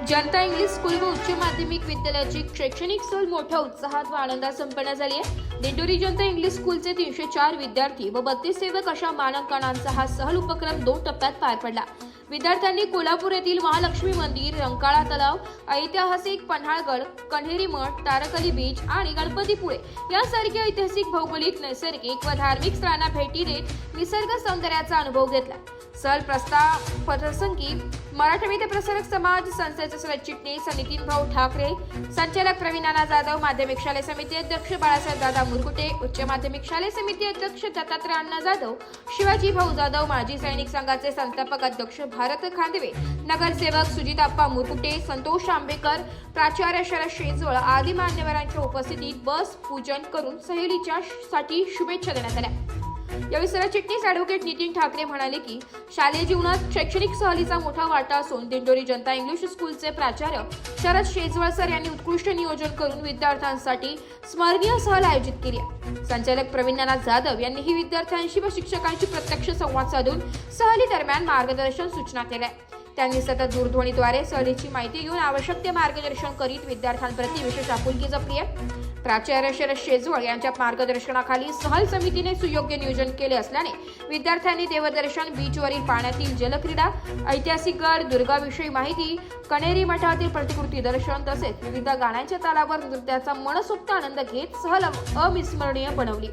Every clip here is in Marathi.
जनता इंग्लिश स्कूल व उच्च माध्यमिक विद्यालयाची शैक्षणिक सहल मोठ्या उत्साहात व आनंदात संपन्न झाली आहे। दिंडोरी जनता इंग्लिश स्कूलचे 304 विद्यार्थी व 32 सेवक अशा मानकणांचा हा सहल उपक्रम 2 टप्प्यात पार पडला। विद्यार्थ्यांनी कोल्हापूर येथील महालक्ष्मी मंदिर, रंकाळा तलाव, ऐतिहासिक पन्हाळगड, कण्हेरी मठ, तारकली बीच आणि गणपतीपुळे यासारख्या ऐतिहासिक, भौगोलिक, नैसर्गिक व धार्मिक स्थळांना भेटी देत निसर्ग सौंदर्याचा अनुभव घेतला। सहल प्रसंगी मराठी मीडिया प्रसारक समाज संस्थेचे सरचिटणीस नितीन भाऊ ठाकरे, संचालक प्रवीण नाना जाधव, माध्यमिक शालेय समिती अध्यक्ष बाळासाहेब दादा मुरकुटे, उच्च माध्यमिक शालेय समिती अध्यक्ष दत्तात्रय अण्णा जाधव, शिवाजी भाऊ जाधव, माजी सैनिक संघाचे संस्थापक अध्यक्ष भारत खांदवे, नगरसेवक सुजित आप्पा मुरकुटे, संतोष आंबेकर, प्राचार्य शरद शेजवळ आदी मान्यवरांच्या उपस्थितीत बस पूजन करून सहलीच्या साठी शुभेच्छा देण्यात आल्या। यावेळी सरचिटणीस ॲडव्होकेट नितीन ठाकरे म्हणाले की शालेय जीवनात शैक्षणिक सहलीचा मोठा वाटा असून दिंडोरी जनता इंग्लिश स्कूलचे प्राचार्य शरद शेजवळ सर यांनी उत्कृष्ट नियोजन करून विद्यार्थ्यांसाठी स्मरणीय सहल आयोजित केली आहे। संचालक प्रवीण नाना जाधव यांनीही विद्यार्थ्यांशी व शिक्षकांशी प्रत्यक्ष संवाद साधून सहली दरम्यान मार्गदर्शन सूचना केल्या। त्यांनी सतत दूरध्वनीद्वारे सहलीची माहिती घेऊन आवश्यक ते मार्गदर्शन करीत विद्यार्थ्यांप्रती विशेष आपुलकी जपली आहे। प्राचार्य शरद शेजवळ यांच्या मार्गदर्शनाखाली सहल समितीने सुयोग्य नियोजन केले असल्याने विद्यार्थ्यांनी देवदर्शन, बीचवरील पाण्यातील जलक्रीडा, ऐतिहासिक गड, दुर्गाविषयी माहिती, कण्हेरी मठातील प्रतिकृती दर्शन तसेच विविध गाण्यांच्या तालावर नृत्याचा मनसोक्त आनंद घेत सहल अविस्मरणीय बनवली।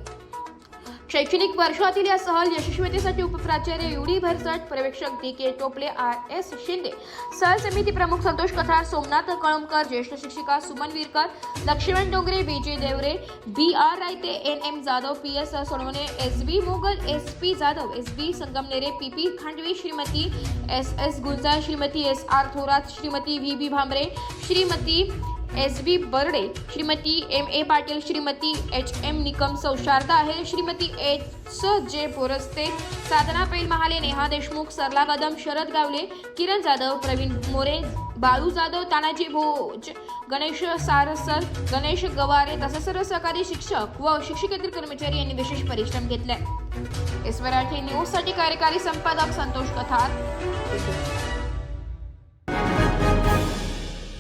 शैक्षणिक वर्षातील या सहल यशस्वीतेसाठी उपप्राचार्य युडी भरसट, पर्यवेक्षक डी.के. टोपले, आर.एस. शिंदे, सहल समिती प्रमुख संतोष कथार, सोमनाथ कळमकर, ज्येष्ठ शिक्षिका Suman Virkar, Laxman Dongre, B J. Deore, B R. Raite, N M. Jadhav, P S. Sonawane, S B. Mogal, S P. Jadhav, S B. Sangamnere, P P. Khandvi, Shrimati S S. Gunjal, Shrimati S R. Thorat, Shrimati V B. Bhambare, Shrimati S B. Barde, Shrimati M A. Patil, Shrimati H M. Nikam, सौ शारदा आहेर, श्रीमती एच.जे. बोरस्ते, साधना पैल महाले, नेहा देशमुख, सरला कदम, शरद गावले, किरण जाधव, प्रवीण मोरे, बाळू जाधव, तानाजी भोज, गणेश सारसर, गणेश गवारे तसेच सर्व सहकारी शिक्षक व शिक्षकेतर कर्मचारी यांनी विशेष परिश्रम घेतले। एस मराठी न्यूज साठी कार्यकारी संपादक संतोष कथार।